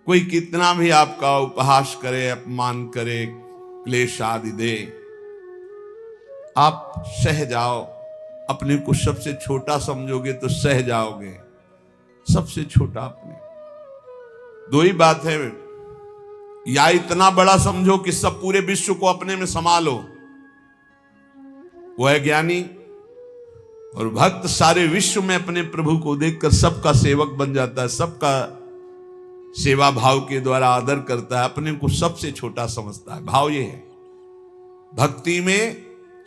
कोई कितना भी आपका उपहास करे, अपमान करे, क्लेश आदि दे, आप सह जाओ। अपने को सबसे छोटा समझोगे तो सह जाओगे, सबसे छोटा अपने। दो ही बात है, या इतना बड़ा समझो कि सब पूरे विश्व को अपने में संभालो, वो है ज्ञानी। और भक्त सारे विश्व में अपने प्रभु को देखकर सबका सेवक बन जाता है, सबका सेवा भाव के द्वारा आदर करता है, अपने को सबसे छोटा समझता है। भाव ये है भक्ति में,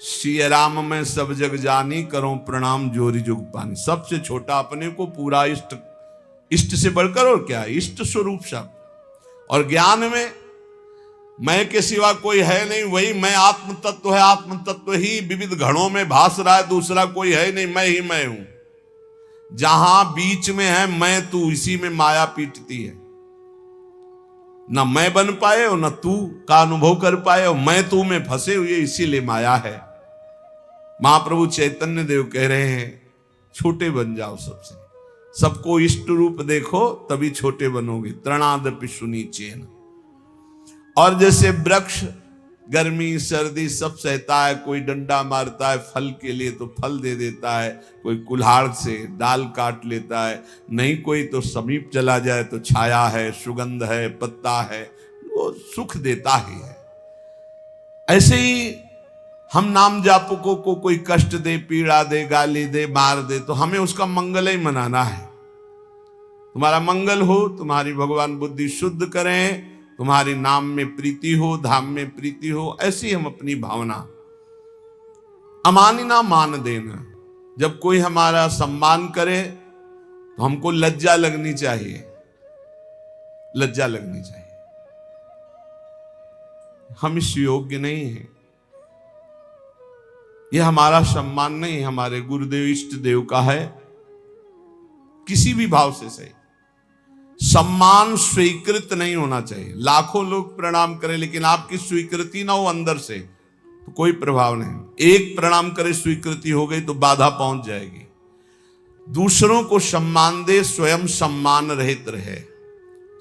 सिय राम में सब जग जानी, करो प्रणाम जोरी जुग पानी। सबसे छोटा अपने को, पूरा इष्ट, इष्ट से बढ़कर और क्या, इष्ट स्वरूप शब्द। और ज्ञान में मैं के सिवा कोई है नहीं, वही मैं आत्म तत्व है, आत्म तत्व ही विविध घड़ों में भास रहा है, दूसरा कोई है नहीं, मैं ही मैं हूं। जहां बीच में है मैं तू, इसी में माया पीटती है। न मैं बन पाए और न तू का अनुभव कर पाए, और मैं तू में फंसे हुए, इसीलिए माया है। महाप्रभु चैतन्य देव कह रहे हैं छोटे बन जाओ सबसे, सबको इष्ट रूप देखो, तभी छोटे बनोगे। तृणादपि सुनीचेन। और जैसे वृक्ष गर्मी सर्दी सब सहता है, कोई डंडा मारता है फल के लिए तो फल दे देता है, कोई कुल्हाड़ से डाल काट लेता है, नहीं कोई तो समीप चला जाए तो छाया है, सुगंध है, पत्ता है, वो सुख देता ही है। ऐसे ही हम नाम जापकों को कोई कष्ट दे, पीड़ा दे, गाली दे, मार दे, तो हमें उसका मंगल ही मनाना है। तुम्हारा मंगल हो, तुम्हारी भगवान बुद्धि शुद्ध करें, तुम्हारे नाम में प्रीति हो, धाम में प्रीति हो, ऐसी हम अपनी भावना। अमानिना मान देना, जब कोई हमारा सम्मान करे तो हमको लज्जा लगनी चाहिए, लज्जा लगनी चाहिए। हम इस योग्य नहीं हैं, यह हमारा सम्मान नहीं, हमारे गुरुदेव इष्ट देव का है। किसी भी भाव से सही, सम्मान स्वीकृत नहीं होना चाहिए। लाखों लोग प्रणाम करें लेकिन आपकी स्वीकृति ना हो अंदर से, तो कोई प्रभाव नहीं। एक प्रणाम करे, स्वीकृति हो गई तो बाधा पहुंच जाएगी। दूसरों को सम्मान दे, स्वयं सम्मान रहित रहे।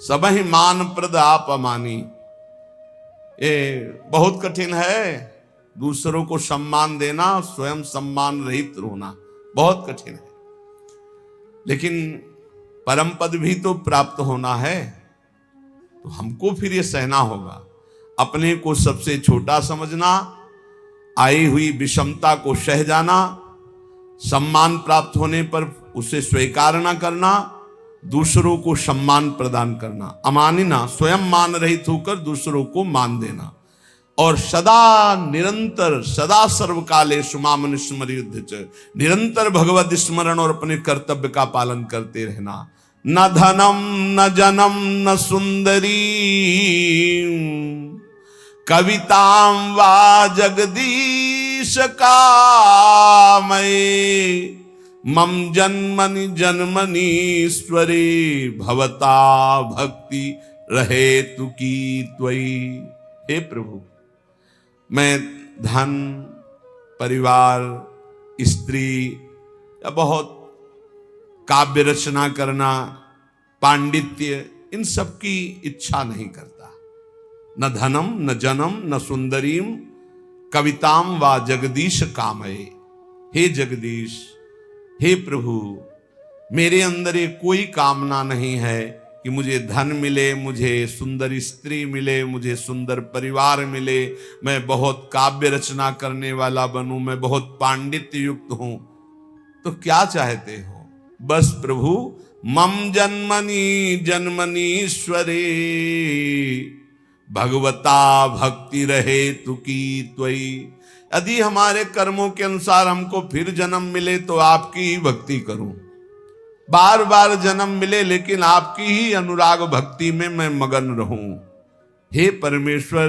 सबहि मान प्रद आप अमानी, ये बहुत कठिन है। दूसरों को सम्मान देना, स्वयं सम्मान रहित होना बहुत कठिन है, लेकिन परम पद भी तो प्राप्त होना है, तो हमको फिर ये सहना होगा। अपने को सबसे छोटा समझना, आई हुई विषमता को सह जाना, सम्मान प्राप्त होने पर उसे स्वीकार न करना, दूसरों को सम्मान प्रदान करना। अमानिना, स्वयं मान रहित होकर दूसरों को मान देना। और सदा निरंतर, सदा सर्वकाले सुमामन स्मृति च, निरंतर भगवत स्मरण और अपने कर्तव्य का पालन करते रहना। न धनम न जनम न सुंदरी, कवितां वा जगदीश कामये, मम जन्मनि जन्मनीश्वरे, भवता भक्ति रहे तु की त्वयि। हे प्रभु, मैं धन, परिवार, स्त्री या बहुत काव्य रचना करना, पांडित्य, इन सब की इच्छा नहीं करता। न धनम न जनम न सुंदरीम, कविताम वा जगदीश कामये। हे जगदीश, हे प्रभु, मेरे अंदर ये कोई कामना नहीं है कि मुझे धन मिले, मुझे सुंदर स्त्री मिले, मुझे सुंदर परिवार मिले, मैं बहुत काव्य रचना करने वाला बनूं, मैं बहुत पांडित्य युक्त हूं। तो क्या चाहते हो? बस प्रभु, मम जन्मनि जन्मनीश्वरे, भगवता भक्ति रहे तु की त्वयि। यदि हमारे कर्मों के अनुसार हमको फिर जन्म मिले तो आपकी ही भक्ति करूं। बार बार जन्म मिले लेकिन आपकी ही अनुराग भक्ति में मैं मगन रहूं। हे परमेश्वर,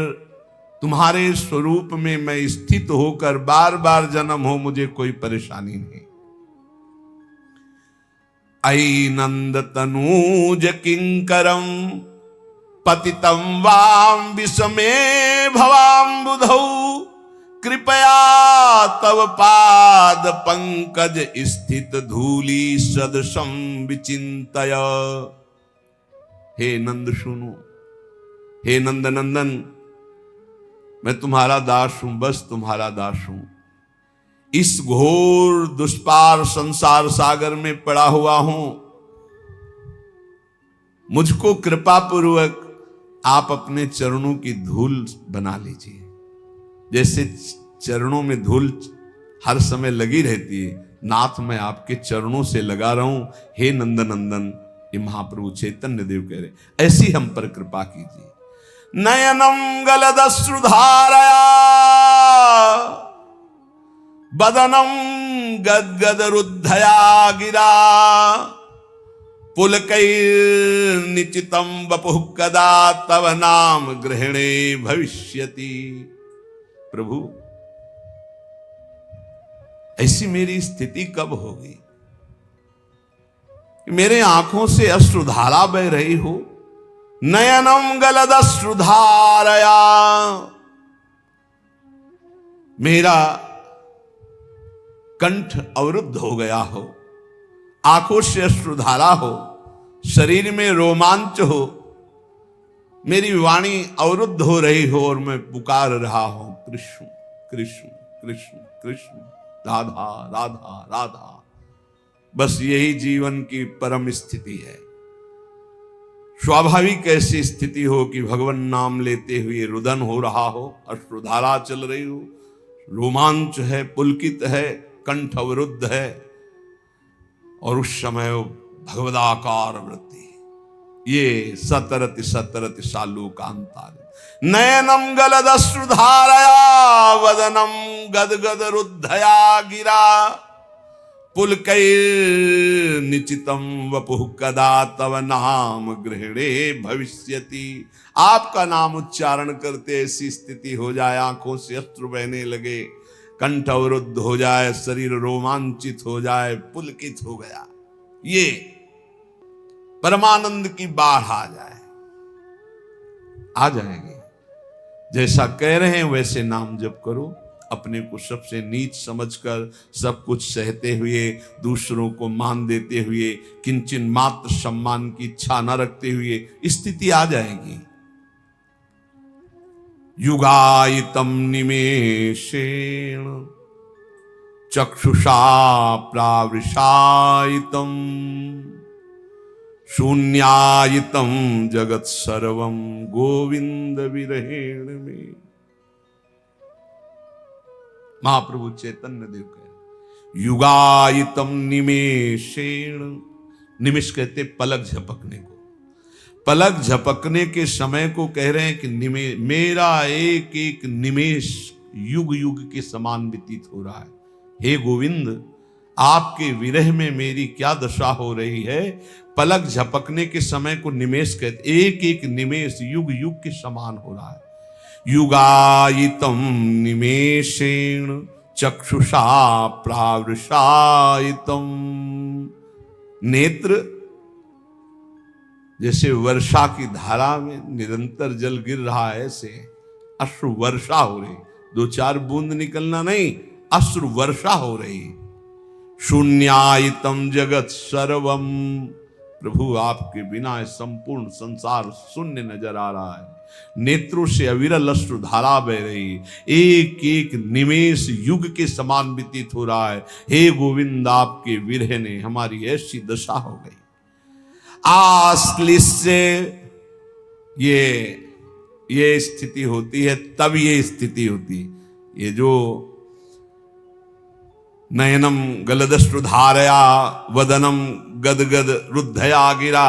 तुम्हारे स्वरूप में मैं स्थित होकर बार बार जन्म हो, मुझे कोई परेशानी नहीं। अयि नंद तनूज किंकरम, पतितं वाम विषमे भवाम्बुधौ, कृपया तव पाद पंकज स्थित धूलि सदृशं विचिंतय। हे नंद सुनो, हे नंद नंदन, मैं तुम्हारा दास हूं, बस तुम्हारा दास हूं। इस घोर दुष्पार संसार सागर में पड़ा हुआ हूं, मुझको कृपा पूर्वक आप अपने चरणों की धूल बना लीजिए। जैसे चरणों में धूल हर समय लगी रहती है, नाथ मैं आपके चरणों से लगा रहा हूं, हे नंदनंदन। ये महाप्रभु चैतन्य देव कह रहे, ऐसी हम पर कृपा कीजिए। नयनम गलदश्रुधारया बदनम गदगद रुद्धया गिरा पुलकैर्निचितं वपुः कदा तव नाम ग्रहणे भविष्यति। प्रभु ऐसी मेरी स्थिति कब होगी? मेरे आंखों से अश्रुधारा बह रही हो। नयनम गलदश्रुधारया, मेरा कंठ अवरुद्ध हो गया हो, आंखों से अश्रुधारा हो, शरीर में रोमांच हो, मेरी वाणी अवरुद्ध हो रही हो और मैं पुकार रहा हूं कृष्ण कृष्ण कृष्ण कृष्ण, राधा राधा राधा। बस यही जीवन की परम स्थिति है। स्वाभाविक ऐसी स्थिति हो कि भगवान नाम लेते हुए रुदन हो रहा हो, अश्रुधारा चल रही हो, रोमांच है, पुलकित है, कंठ अवरुद्ध है, और उस समय भगवदाकार वृत्ति, ये सतरति सतरति सालोकांतार। नयनम गलदश्रुधारया वदनम गदगद रुद्धया गिरा पुलकैर्निचितं वपुः कदा तव नाम गृहणे भविष्यति। आपका नाम उच्चारण करते ऐसी स्थिति हो जाए, आंखों से अश्रु बहने लगे, कंठ अवरुद्ध हो जाए, शरीर रोमांचित हो जाए, पुलकित हो गया, ये परमानंद की बाढ़ आ जाए, आ जाएगी। जैसा कह रहे हैं वैसे नाम जप करो, अपने को सबसे नीच समझकर, सब कुछ सहते हुए, दूसरों को मान देते हुए, किंचन मात्र सम्मान की इच्छा न रखते हुए स्थिति आ जाएगी। युगायितम निमेषेण चक्षुषा प्रावृषायितम शून्यायितम जगत सर्वम गोविंद विरहेण में। महाप्रभु चैतन्य देव कह, युगायितम निमेषेण, निमिष कहते पलक झपकने को, पलक झपकने के समय को कह रहे हैं कि मेरा एक एक निमेष युग युग के समान व्यतीत हो रहा है। हे गोविंद, आपके विरह में मेरी क्या दशा हो रही है। पलक झपकने के समय को निमेष कहते, एक एक निमेष युग युग के समान हो रहा है। युगायितम निमेषेण चक्षुषा प्रावृषायितम, नेत्र जैसे वर्षा की धारा में निरंतर जल गिर रहा है, ऐसे अश्रु वर्षा हो रही, दो चार बूंद निकलना नहीं, अश्रु वर्षा हो रही। शून्यायितम जगत सर्वम, प्रभु आपके बिना संपूर्ण संसार शून्य नजर आ रहा है। नेत्रों से अविरल अश्रु धारा बह रही, एक एक निमेष युग के समान व्यतीत हो रहा है। हे गोविंद, आपके विरह ने हमारी ऐसी दशा हो गई। आश्लिष्य, ये स्थिति होती है, तब ये स्थिति होती है। ये जो नयनम गलदश्रुधारया वदनम गदगद रुद्धया गिरा,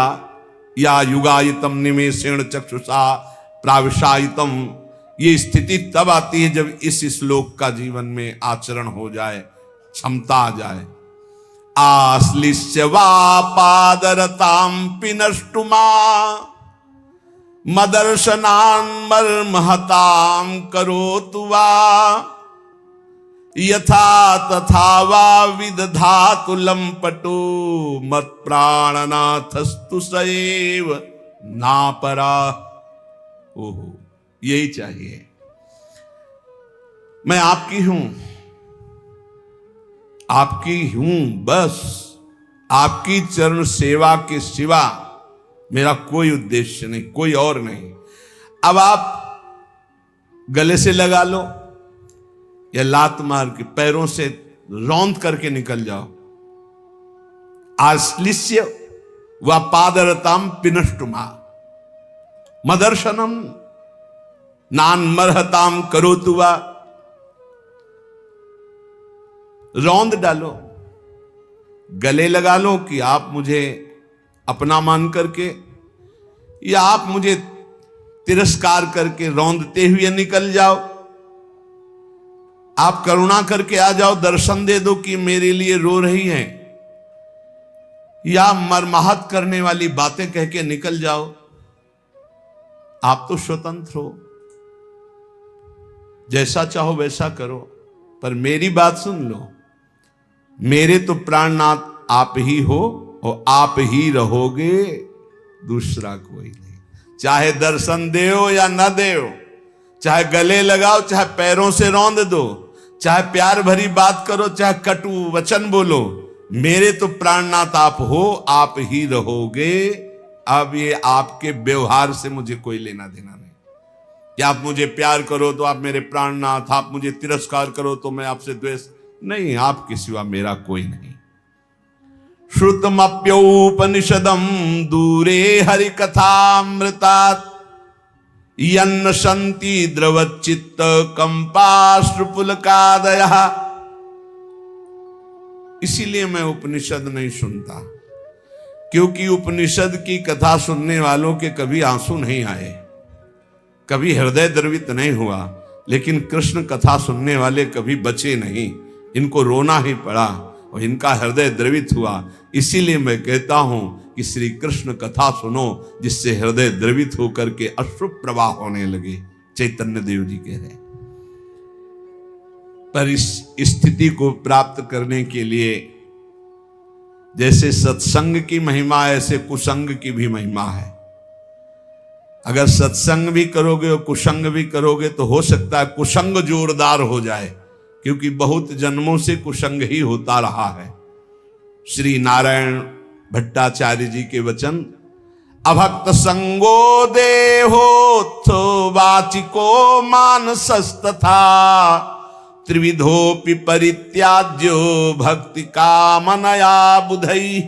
या युगायितम निमेषेण चक्षुषा प्राविशायितम, ये स्थिति तब आती है जब इस श्लोक का जीवन में आचरण हो जाए, क्षमता आ जाए। आश्लिष्य वा पादरतां पिनष्टुमा मदर्शनान् मर्महतां करोतु वा यथा तथा वा विदधातु लंपटो मत प्राणनाथस्तु सएव नापरा। ओहो, यही चाहिए। मैं आपकी हूं, आपकी हूं, बस आपकी चरण सेवा के सिवा मेरा कोई उद्देश्य नहीं, कोई और नहीं। अब आप गले से लगा लो या लात मार के पैरों से रौंद करके निकल जाओ। आश्लिष्य व पादरताम पिनष्टुमा मदर्शनम नान्मर्हताम करोतु वा। रौंद डालो, गले लगा लो कि आप मुझे अपना मान करके या आप मुझे तिरस्कार करके रौंदते हुए निकल जाओ। आप करुणा करके आ जाओ, दर्शन दे दो कि मेरे लिए रो रही हैं, या मरमाहत करने वाली बातें कह के निकल जाओ। आप तो स्वतंत्र हो, जैसा चाहो वैसा करो, पर मेरी बात सुन लो। मेरे तो प्राणनाथ आप ही हो और आप ही रहोगे, दूसरा कोई नहीं। चाहे दर्शन देओ या न देओ, चाहे गले लगाओ, चाहे पैरों से रौंद दो, चाहे प्यार भरी बात करो, चाहे कटु वचन बोलो, मेरे तो प्राणनाथ आप हो, आप ही रहोगे। अब ये आपके व्यवहार से मुझे कोई लेना देना नहीं। कि आप मुझे प्यार करो तो आप मेरे प्राणनाथ, आप मुझे तिरस्कार करो तो मैं आपसे द्वेष नहीं। आपके सिवा मेरा कोई नहीं। श्रुतमप्योपनिषदम दूरे हरि कथामृतात् यन्न शन्ति द्रवच्चित्त कंपाश्रुपुलकादयः। इसीलिए मैं उपनिषद नहीं सुनता, क्योंकि उपनिषद की कथा सुनने वालों के कभी आंसू नहीं आए, कभी हृदय द्रवित नहीं हुआ। लेकिन कृष्ण कथा सुनने वाले कभी बचे नहीं, इनको रोना ही पड़ा और इनका हृदय द्रवित हुआ। इसीलिए मैं कहता हूं कि श्री कृष्ण कथा सुनो, जिससे हृदय द्रवित होकर के अश्रु प्रवाह होने लगे। चैतन्य देव जी कह रहे। पर इस स्थिति को प्राप्त करने के लिए जैसे सत्संग की महिमा, ऐसे कुसंग की भी महिमा है। अगर सत्संग भी करोगे और कुसंग भी करोगे तो हो सकता है कुसंग जोरदार हो जाए, क्योंकि बहुत जन्मों से कुसंग ही होता रहा है। श्री नारायण भट्टाचार्य जी के वचन, अभक्त संगो देहोत्थो वाचिको मानसस्तथा त्रिविधोपि परित्याज्यो भक्ति कामनया बुधई।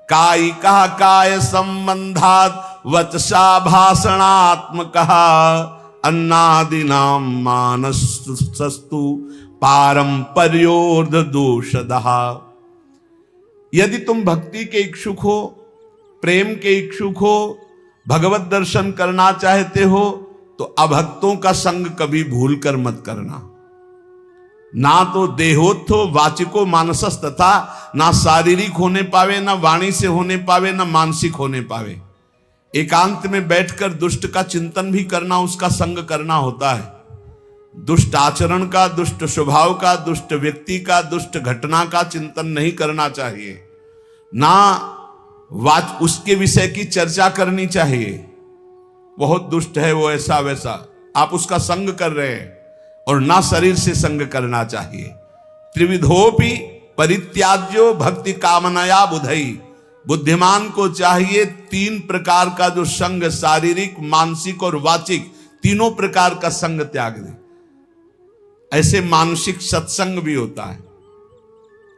कायिकः काय संबंधात् वचसा भाषणात्मकः अन्नादिनां मानसस्तु पारंपर्योर्ध दोषदः। यदि तुम भक्ति के इच्छुक हो, प्रेम के इच्छुक हो, भगवत दर्शन करना चाहते हो, तो अभक्तों का संग कभी भूल कर मत करना। ना तो देहोत्थो वाचिको मानसस तथा, ना शारीरिक होने पावे, ना वाणी से होने पावे, ना मानसिक होने पावे। एकांत में बैठकर दुष्ट का चिंतन भी करना, उसका संग करना होता है। दुष्ट आचरण का, दुष्ट स्वभाव का, दुष्ट व्यक्ति का, दुष्ट घटना का चिंतन नहीं करना चाहिए। ना उसके विषय की चर्चा करनी चाहिए। बहुत दुष्ट है वो, ऐसा वैसा, आप उसका संग कर रहे हैं। और ना शरीर से संग करना चाहिए। त्रिविधोपि परित्याज्यो भक्ति कामनया बुधई। बुद्धिमान को चाहिए तीन प्रकार का जो संग, शारीरिक, मानसिक और वाचिक, तीनों प्रकार का संग त्याग दे। ऐसे मानसिक सत्संग भी होता है।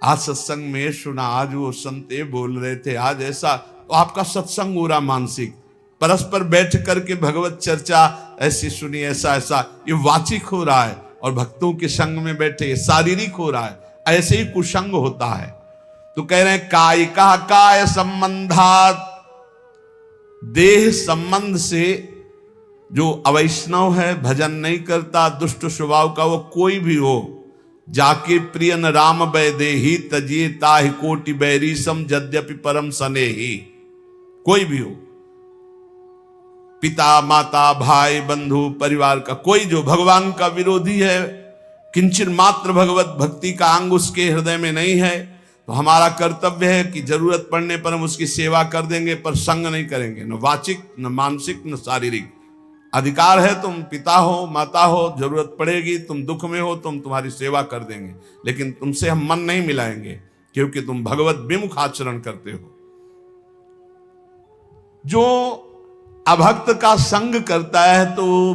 आज सत्संग में सुना, आज वो संते बोल रहे थे, आज ऐसा, तो आपका सत्संग हो रहा मानसिक। परस्पर बैठ करके भगवत चर्चा ऐसी सुनी, ऐसा ऐसा, ये वाचिक हो रहा है। और भक्तों के संग में बैठे शारीरिक हो रहा है। ऐसे ही कुसंग होता है। तो कह रहे हैं कायिका काय संबंधात, देह संबंध से जो अवैष्णव है, भजन नहीं करता, दुष्ट स्वभाव का, वो कोई भी हो, जाके प्रियन राम वैदेही तजिए ताहि कोटि बैरी सम यद्यपि परम सनेही। कोई भी हो, पिता माता भाई बंधु परिवार का कोई जो भगवान का विरोधी है, किंचन मात्र भगवत भक्ति का अंग उसके हृदय में नहीं है, तो हमारा कर्तव्य है कि जरूरत पड़ने पर हम उसकी सेवा कर देंगे, पर संग नहीं करेंगे, न वाचिक, न मानसिक, न शारीरिक। अधिकार है, तुम पिता हो, माता हो, जरूरत पड़ेगी, तुम दुख में हो, तुम तुम्हारी सेवा कर देंगे, लेकिन तुमसे हम मन नहीं मिलाएंगे, क्योंकि तुम भगवत विमुख आचरण करते हो। जो अभक्त का संग करता है तो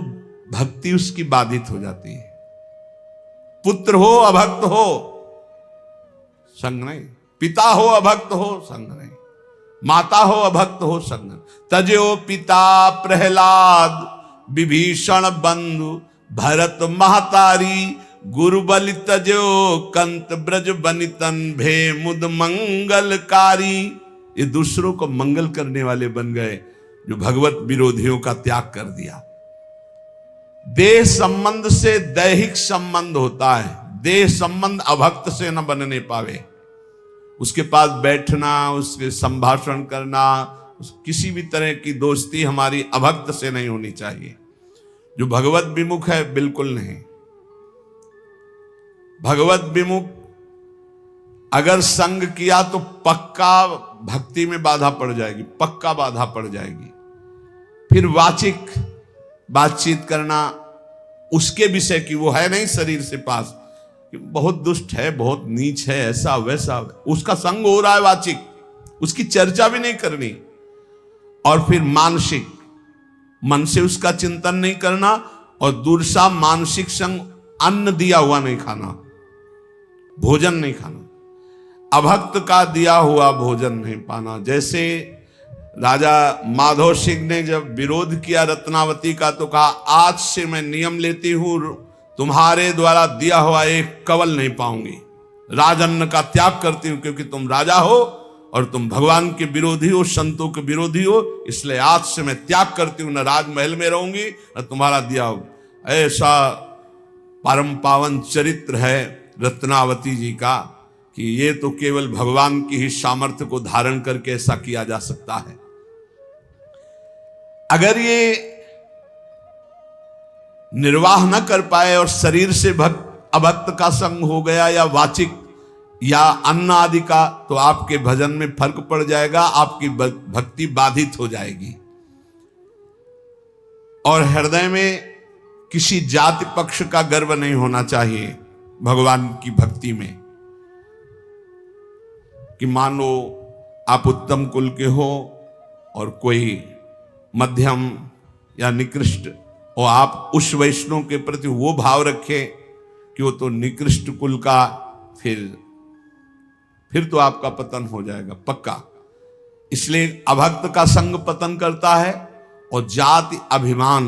भक्ति उसकी बाधित हो जाती है। पुत्र हो अभक्त हो संग नहीं, पिता हो अभक्त हो संग नहीं, माता हो अभक्त हो संग नहीं। तजो पिता प्रहलाद विभीषण बंधु भरत महतारी गुरु बलि तजो कंत ब्रज बनितन भे मुद मंगलकारी। ये दूसरों को मंगल करने वाले बन गए जो भगवत विरोधियों का त्याग कर दिया। देह संबंध से दैहिक संबंध होता है, देह संबंध अभक्त से न बनने पावे। उसके पास बैठना, उसके संभाषण करना, किसी भी तरह की दोस्ती हमारी अभक्त से नहीं होनी चाहिए। जो भगवत विमुख है बिल्कुल नहीं। भगवत विमुख अगर संग किया तो पक्का भक्ति में बाधा पड़ जाएगी, पक्का बाधा पड़ जाएगी। फिर वाचिक बातचीत करना उसके विषय की, वो है नहीं शरीर से पास, बहुत दुष्ट है, बहुत नीच है, ऐसा वैसा, उसका संग हो रहा है वाचिक, उसकी चर्चा भी नहीं करनी। और फिर मानसिक, मन से उसका चिंतन नहीं करना, और दूसरा मानसिक संग अन्न दिया हुआ नहीं खाना, भोजन नहीं खाना, अभक्त का दिया हुआ भोजन नहीं पाना। जैसे राजा माधव सिंह ने जब विरोध किया रत्नावती का तो कहा, आज से मैं नियम लेती हूं, तुम्हारे द्वारा दिया हुआ एक कवल नहीं पाऊंगी, राजअन्न का त्याग करती हूं, क्योंकि तुम राजा हो और तुम भगवान के विरोधी हो, संतों के विरोधी हो, इसलिए आज से मैं त्याग करती हूं, न राजमहल में रहूंगी न तुम्हारा दिया हो। ऐसा परम पावन चरित्र है रत्नावती जी का कि ये तो केवल भगवान की ही सामर्थ्य को धारण करके ऐसा किया जा सकता है। अगर ये निर्वाह न कर पाए और शरीर से अभक्त का संग हो गया या वाचिक या अन्न आदि का, तो आपके भजन में फर्क पड़ जाएगा, आपकी भक्ति बाधित हो जाएगी। और हृदय में किसी जाति पक्ष का गर्व नहीं होना चाहिए भगवान की भक्ति में, कि मानो आप उत्तम कुल के हो और कोई मध्यम या निकृष्ट, और आप उस वैष्णव के प्रति वो भाव रखें कि वो तो निकृष्ट कुल का, फिर तो आपका पतन हो जाएगा पक्का। इसलिए अभक्त का संग पतन करता है और जाति अभिमान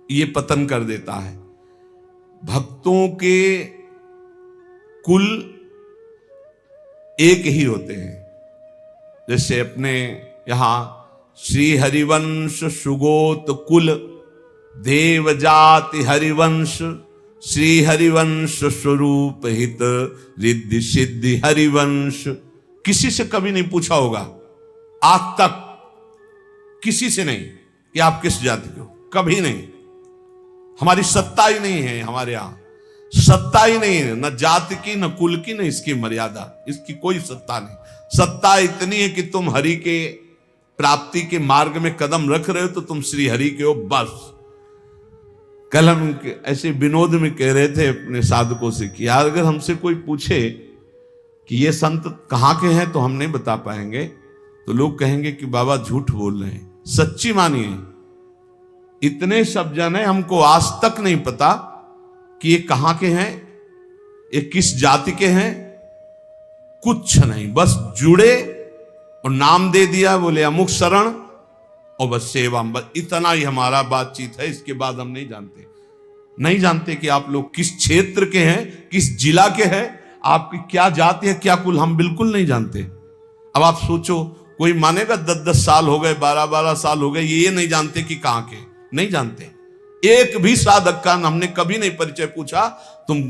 ये पतन कर देता है। भक्तों के कुल एक ही होते हैं। जैसे अपने यहां श्री हरिवंश सुगोत कुल देव जाति हरिवंश, श्री हरिवंश स्वरूप हित रिद्धि सिद्धि हरिवंश। किसी से कभी नहीं पूछा होगा आज तक, किसी से नहीं कि आप किस जाति के हो, कभी नहीं। हमारी सत्ता ही नहीं है, हमारे यहां सत्ता ही नहीं है, न जाति की न कुल की, न इसकी मर्यादा, इसकी कोई सत्ता नहीं। सत्ता इतनी है कि तुम हरि के प्राप्ति के मार्ग में कदम रख रहे हो तो तुम श्री हरि के हो, बस। कल हम ऐसे विनोद में कह रहे थे अपने साधकों से कि यार अगर हमसे कोई पूछे कि ये संत कहाँ के हैं तो हम नहीं बता पाएंगे, तो लोग कहेंगे कि बाबा झूठ बोल रहे हैं। सच्ची मानिए, इतने सब जन है, हमको आज तक नहीं पता कि ये कहाँ के हैं, ये किस जाति के हैं, कुछ नहीं। बस जुड़े और नाम दे दिया, बोले अमुक शरण, और बस सेवा, बस इतना ही हमारा बातचीत है। इसके बाद हम नहीं जानते कि आप लोग किस क्षेत्र के हैं, किस जिला के हैं, आपकी क्या जाति है, क्या कुल, हम बिल्कुल नहीं जानते। अब आप सोचो, कोई मानेगा 10-10 साल हो गए, 12-12 साल हो गए, ये नहीं जानते कि कहां के, नहीं जानते। एक भी साधक का हमने कभी नहीं परिचय पूछा, तुम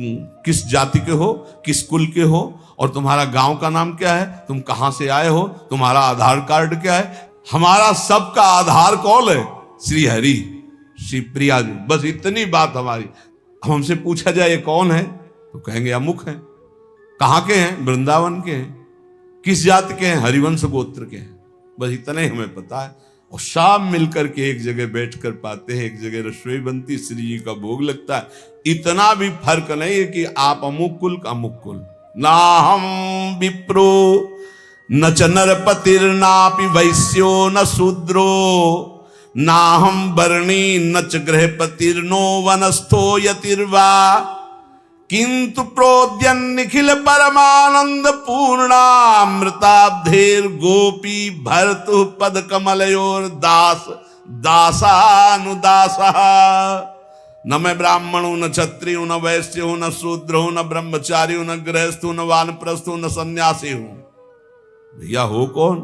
किस जाति के हो, किस कुल के हो, और तुम्हारा गांव का नाम क्या है, तुम कहां से आए हो, तुम्हारा आधार कार्ड क्या है। हमारा सबका आधार कौन है, श्री हरि, श्री प्रिया जी, बस इतनी बात हमारी। हमसे पूछा जाए ये कौन है तो कहेंगे अमुक है। कहां के हैं, वृंदावन के हैं। किस जाति के हैं, हरिवंश गोत्र के हैं। बस इतना ही हमें पता है। और शाम मिलकर के एक जगह बैठकर पाते हैं, एक जगह रसोई बनती, श्री जी का भोग लगता है। इतना भी फर्क नहीं है कि आप अमुक कुल का अमुक कुल। ना हम विप्रो न च नरपतिर्नापि वैश्यो न शूद्रो नाहं वर्णी न च गृहपतिर्नो वनस्थो यतिर्वा किंतु प्रोद्यन निखिल परमानंद पूर्णामृताब्धेर गोपी भर्तु पद कमलयोर दास दासानुदास। न मैं ब्राह्मण हूं, न क्षत्रिय हूं, न वैश्य हूं, न शूद्र हूं, न ब्रह्मचारी हूं, न गृहस्थ हूं, न वानप्रस्थ हूं, न सन्यासी हूं। भैया हो कौन?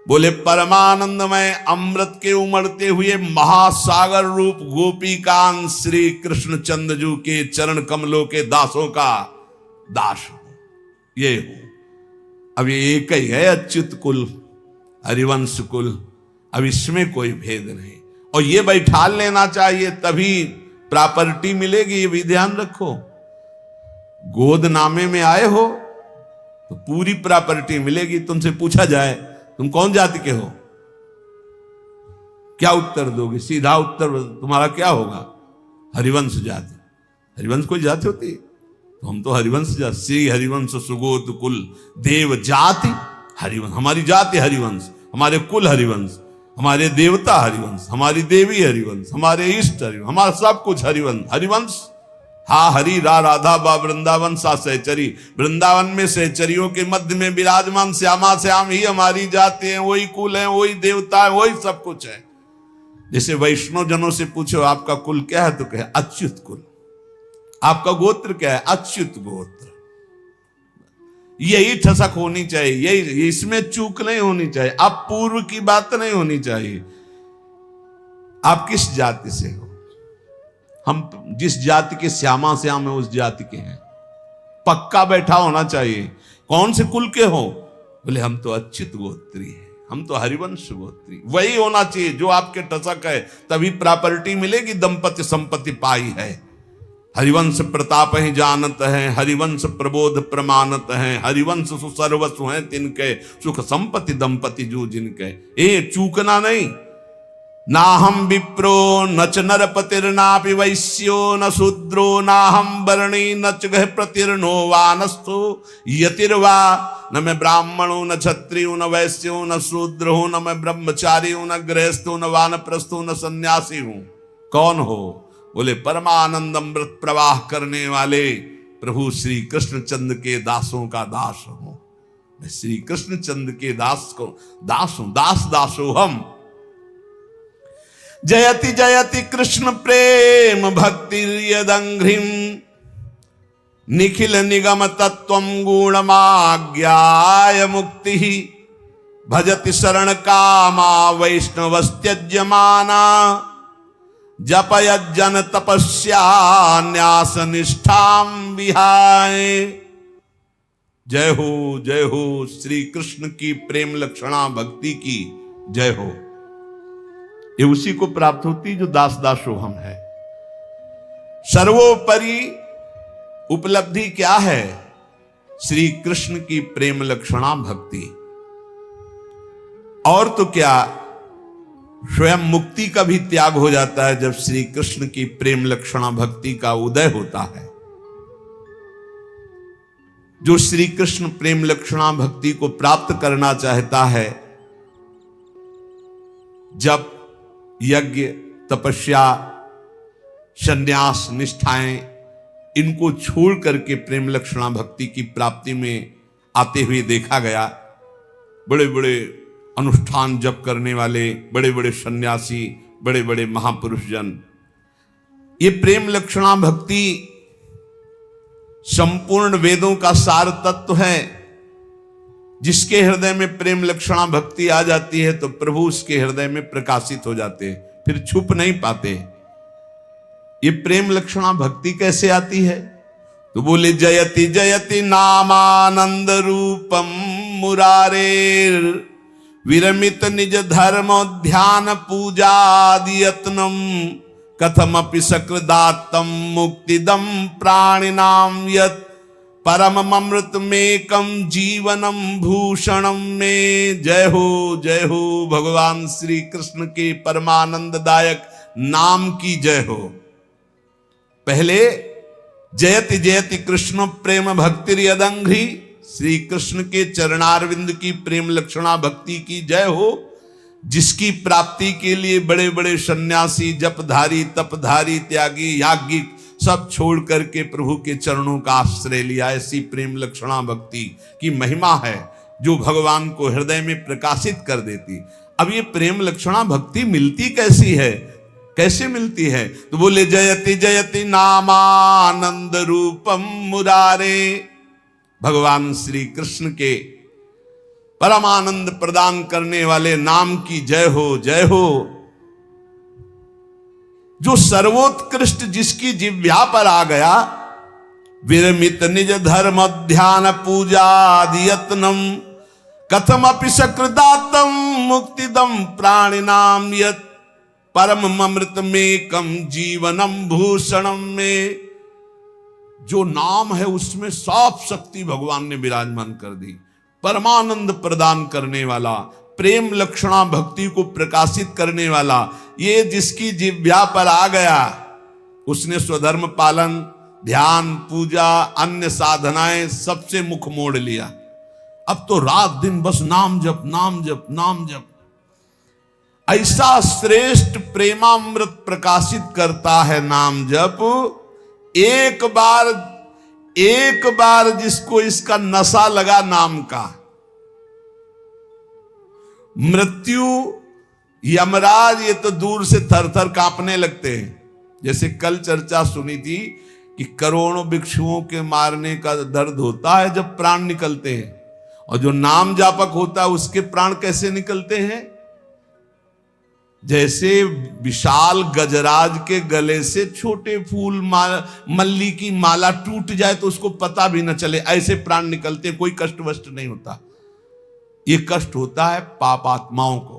बोले परमानंदमय अमृत के उमड़ते हुए महासागर रूप गोपीकांत श्री कृष्ण चंद्रजू के चरण कमलों के दासों का दास हूं, ये हूं। अब ये एक ही है अच्युत कुल, हरिवंश कुल, अब इसमें कोई भेद नहीं। और ये बैठा लेना चाहिए तभी प्रॉपर्टी मिलेगी, ये भी ध्यान रखो। गोद नामे में आए हो तो पूरी प्रॉपर्टी मिलेगी। तुमसे पूछा जाए तुम कौन जाति के हो, क्या उत्तर दोगे? सीधा उत्तर तुम्हारा क्या होगा? हरिवंश जाति। हरिवंश कोई जाति होती है? तो हम तो हरिवंश जाति, श्री हरिवंश सुगोत कुल देव जाति हरिवंश। हमारी जाति हरिवंश, हमारे कुल हरिवंश, हमारे देवता हरिवंश, हमारी देवी हरिवंश, हमारे इष्ट हरिवंश, हमारा सब कुछ हरिवंश। हरिवंश हा हरि रा राधा बा वृंदावन सा सहचरी। वृंदावन में सहचरियों के मध्य में विराजमान श्यामा श्याम ही हमारी जाति है, वही कुल है, वही देवता है, वही सब कुछ है। जैसे वैष्णव जनों से पूछो आपका कुल क्या है तो कहे अच्युत कुल। आपका गोत्र क्या है? अच्युत गोत्र। यही ठसक होनी चाहिए, यही, इसमें चूक नहीं होनी चाहिए। अब पूर्व की बात नहीं होनी चाहिए। आप किस जाति से हो? हम जिस जाति के श्यामा श्याम है उस जाति के हैं, पक्का बैठा होना चाहिए। कौन से कुल के हो? बोले हम तो अच्युत गोत्री हैं, हम तो हरिवंश गोत्री। वही होना चाहिए जो आपके टसक है, तभी प्रॉपर्टी मिलेगी। दंपति संपत्ति पाई है। हरिवंश प्रताप ही जानत है, हरिवंश प्रबोध प्रमाणत है, हरिवंश सुसर्वसु हैं तिनके, सुख संपत्ति दंपति जो जिनके। ए चूकना नहीं। ना हम विप्रो न च नरपतिर्नापि वैश्यो न शूद्रो नाहम वर्णी न च गृहपतिर्नो वानस्थो यतिर्वा। न मैं ब्राह्मण हूं, न क्षत्रिय हूं, न वैश्य हूं, न शूद्र हूं, न मैं ब्रह्मचारी हूं, न गृहस्थ हूं, न वानप्रस्थ हूं, न सन्यासी हूं। कौन हो? बोले परमानंद अमृत प्रवाह करने वाले प्रभु श्री कृष्ण चंद्र के दासों का दास हूं। मैं श्री कृष्ण चंद्र के दास को दास हूं। दास दासो हम। जयति जयति कृष्ण प्रेम भक्ति यदंघ्रिम निखिल निगम तत्वं गुणमाज्ञाय मुक्ति भजति शरण कामा वैष्णवस्त्यज्यमाना जपयज्जन तपस्या न्यास निष्ठाम विहाय। जय हो श्री कृष्ण की प्रेम लक्षणा भक्ति की जय हो। ये उसी को प्राप्त होती जो दास दासो हम है। सर्वोपरि उपलब्धि क्या है? श्री कृष्ण की प्रेम लक्षणा भक्ति। और तो क्या, स्वयं मुक्ति का भी त्याग हो जाता है जब श्री कृष्ण की प्रेम लक्षणा भक्ति का उदय होता है। जो श्री कृष्ण प्रेम लक्षणा भक्ति को प्राप्त करना चाहता है, जब यज्ञ तपस्या संन्यास निष्ठाएं इनको छोड़ करके प्रेम लक्षणा भक्ति की प्राप्ति में आते हुए देखा गया, बड़े बड़े अनुष्ठान जप करने वाले बड़े बड़े सन्यासी, बड़े बड़े महापुरुष जन, ये प्रेम लक्षणा भक्ति संपूर्ण वेदों का सार तत्व है। जिसके हृदय में प्रेम लक्षणा भक्ति आ जाती है तो प्रभु उसके हृदय में प्रकाशित हो जाते हैं, फिर छुप नहीं पाते। ये प्रेम लक्षणा भक्ति कैसे आती है? तो बोले जयति जयति नामानंद रूपम मुरारेर विरमित निज धर्म ध्यान पूजादि यत्नम कथमपि सकृदात्तम मुक्तिदम प्राणिनाम यत् परम अमृतमेकम जीवनम भूषणम में। जय हो भगवान श्री कृष्ण के परमानंददायक नाम की जय हो। पहले जयति जयति कृष्ण प्रेम भक्ति यदंघ्रि, श्री कृष्ण के चरणारविंद की प्रेम लक्षणा भक्ति की जय हो, जिसकी प्राप्ति के लिए बड़े बड़े सन्यासी, जपधारी, तपधारी, त्यागी, याज्ञिक सब छोड़ करके प्रभु के चरणों का आश्रय लिया। ऐसी प्रेम लक्षणा भक्ति की महिमा है जो भगवान को हृदय में प्रकाशित कर देती। अब ये प्रेम लक्षणा भक्ति मिलती कैसी है, कैसे मिलती है? तो बोले जयति जयति नामानंद रूपम मुरारे। भगवान श्री कृष्ण के परमानंद प्रदान करने वाले नाम की जय हो, जय हो। जो सर्वोत्कृष्ट जिसकी जिह्वा पर आ गया, विरमित निज धर्म ध्यान पूजा यत्नम कथमपि सकृदातम मुक्तिदम प्राणिनाम यत् परम अमृत में कम जीवनम भूषणम में। जो नाम है उसमें सब शक्ति भगवान ने विराजमान कर दी। परमानंद प्रदान करने वाला, प्रेम लक्षणा भक्ति को प्रकाशित करने वाला, ये जिसकी जिह्वा पर आ गया उसने स्वधर्म पालन, ध्यान, पूजा, अन्य साधनाएं सबसे मुख मोड़ लिया। अब तो रात दिन बस नाम जप, नाम जप, नाम जप। ऐसा श्रेष्ठ प्रेमामृत प्रकाशित करता है नाम जप। एक बार जिसको इसका नशा लगा नाम का, मृत्यु, यमराज ये तो दूर से थर थर कांपने लगते हैं। जैसे कल चर्चा सुनी थी कि करोड़ों भिक्षुओं के मारने का दर्द होता है जब प्राण निकलते हैं, और जो नाम जापक होता है उसके प्राण कैसे निकलते हैं? जैसे विशाल गजराज के गले से छोटे फूल मल्ली की माला टूट जाए तो उसको पता भी न चले, ऐसे प्राण निकलते हैं। कोई कष्ट वष्ट नहीं होता। ये कष्ट होता है पापात्माओं को।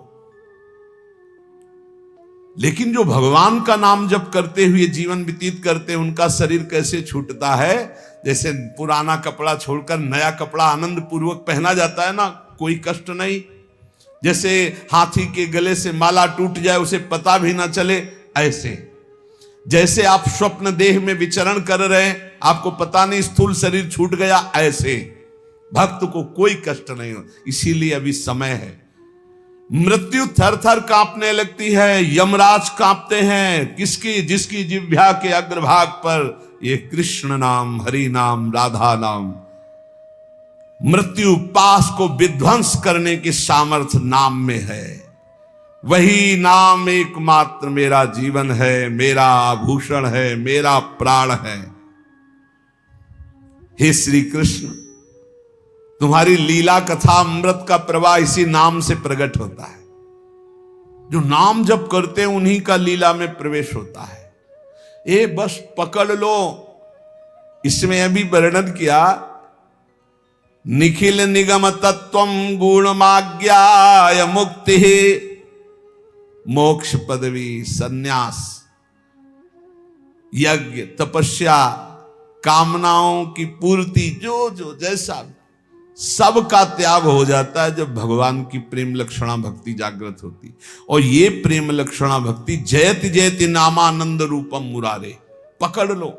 लेकिन जो भगवान का नाम जप करते हुए जीवन व्यतीत करते हैं, उनका शरीर कैसे छूटता है? जैसे पुराना कपड़ा छोड़कर नया कपड़ा आनंद पूर्वक पहना जाता है ना, कोई कष्ट नहीं। जैसे हाथी के गले से माला टूट जाए उसे पता भी ना चले, ऐसे। जैसे आप स्वप्न देह में विचरण कर रहे हैं, आपको पता नहीं स्थूल शरीर छूट गया, ऐसे भक्त को कोई कष्ट नहीं हो। इसीलिए अभी समय है। मृत्यु थर थर कांपने लगती है, यमराज कांपते हैं। किसकी? जिसकी जिह्वा के अग्रभाग पर ये कृष्ण नाम, हरि नाम, राधा नाम। मृत्यु पास को विध्वंस करने की सामर्थ्य नाम में है। वही नाम एकमात्र मेरा जीवन है, मेरा आभूषण है, मेरा प्राण है। हे श्री कृष्ण, तुम्हारी लीला कथा अमृत का प्रवाह इसी नाम से प्रकट होता है। जो नाम जप करते हैं उन्हीं का लीला में प्रवेश होता है। ये बस पकड़ लो। इसमें अभी वर्णन किया, निखिल निगम तत्वम गुणमाज्ञाय मुक्ति मोक्ष पदवी सन्यास यज्ञ तपस्या कामनाओं की पूर्ति, जो जो जैसा सब का त्याग हो जाता है जब भगवान की प्रेम लक्षणा भक्ति जागृत होती। और ये प्रेम लक्षणा भक्ति जयति जयति नामानंद रूपम मुरारे। पकड़ लो,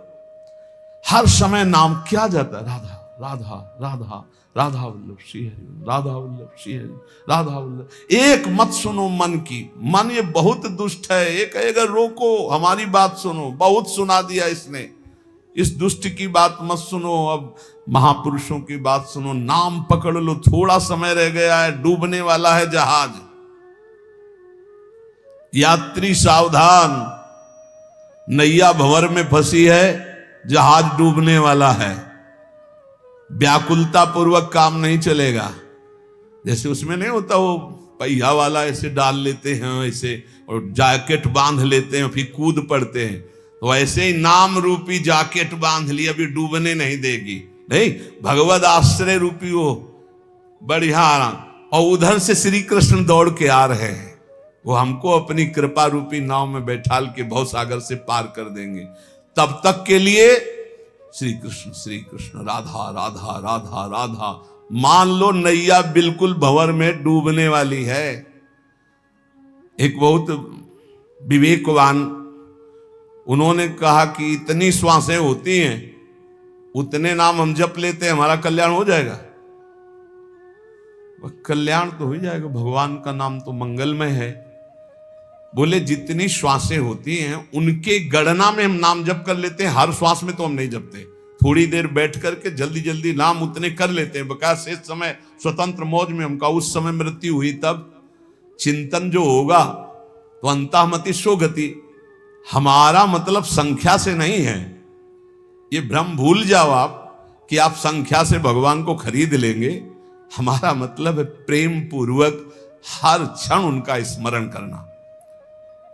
हर समय नाम क्या जाता है? राधा राधा राधा, राधा वल्लभ श्री हरि, राधा वल्लभ श्री हरि, राधा वल्लभ। एक मत सुनो मन की। मन ये बहुत दुष्ट है। एक कहेगा रोको, हमारी बात सुनो, बहुत सुना दिया इसने, इस दुष्ट की बात मत सुनो, अब महापुरुषों की बात सुनो। नाम पकड़ लो, थोड़ा समय रह गया है, डूबने वाला है जहाज। यात्री सावधान, नैया भंवर में फंसी है, जहाज डूबने वाला है। व्याकुलता पूर्वक काम नहीं चलेगा। जैसे उसमें नहीं होता वो पहिया वाला ऐसे डाल लेते हैं ऐसे, और जैकेट बांध लेते हैं, फिर कूद पड़ते हैं। तो ऐसे ही नाम रूपी जैकेट बांध ली, अभी डूबने नहीं देगी। नहीं, भगवद आश्रय रूपी वो बढ़िया। और उधर से श्री कृष्ण दौड़ के आ रहे हैं, वो हमको अपनी कृपा रूपी नाव में बैठाल के भव सागर से पार कर देंगे। तब तक के लिए श्री कृष्ण राधा राधा राधा राधा। मान लो नैया बिल्कुल भंवर में डूबने वाली है। एक बहुत विवेकवान, उन्होंने कहा कि इतनी श्वासें होती हैं, उतने नाम हम जप लेते हैं, हमारा कल्याण हो जाएगा। कल्याण तो हो जाएगा, भगवान का नाम तो मंगलमय है। बोले जितनी श्वासें होती हैं उनके गणना में हम नाम जप कर लेते हैं, हर श्वास में तो हम नहीं जपते। थोड़ी देर बैठ करके जल्दी जल्दी नाम उतने कर लेते हैं, बकाया शेष समय स्वतंत्र मौज में हमका उस समय मृत्यु हुई तब चिंतन जो होगा तो अंतःमति सो गति। हमारा मतलब संख्या से नहीं है, ये भ्रम भूल जाओ आप कि आप संख्या से भगवान को खरीद लेंगे। हमारा मतलब है प्रेम पूर्वक हर क्षण उनका स्मरण करना।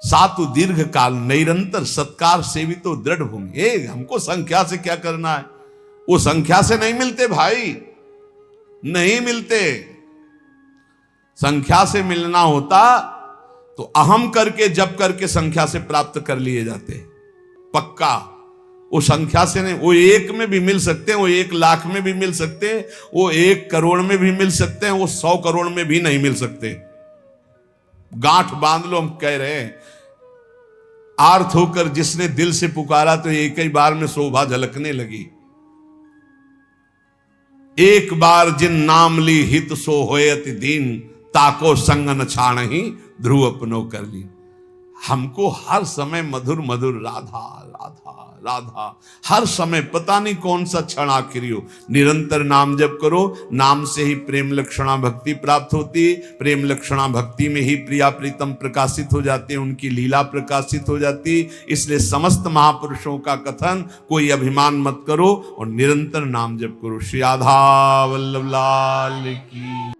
सातु दीर्घ काल निरंतर सत्कार सेवितो दृढ़ भूमि। हमको संख्या से क्या करना है, वो संख्या से नहीं मिलते भाई, नहीं मिलते। संख्या से मिलना होता तो अहम करके जप करके संख्या से प्राप्त कर लिए जाते, पक्का। वो संख्या से नहीं, वो 1 में भी मिल सकते हैं, वो 1 लाख में भी मिल सकते हैं, वो 1 करोड़ में भी मिल सकते हैं, वो 100 करोड़ में भी नहीं मिल सकते। गांठ बांध लो, हम कह रहे हैं आर्थ होकर जिसने दिल से पुकारा तो एक ही बार में शोभा झलकने लगी। एक बार जिन नाम ली हित सो होए अति दीन, ताको संग न छाण ही ध्रुव अपनो कर ली। हमको हर समय मधुर मधुर राधा राधा राधा, हर समय पता नहीं कौन सा क्षण आखिरी हो, निरंतर नाम जप करो। नाम से ही प्रेम लक्षणा भक्ति प्राप्त होती, प्रेम लक्षणा भक्ति में ही प्रिया प्रीतम प्रकाशित हो जाते हैं, उनकी लीला प्रकाशित हो जाती। इसलिए समस्त महापुरुषों का कथन, कोई अभिमान मत करो और निरंतर नाम जप करो। श्री राधा वल्लभ लाल की।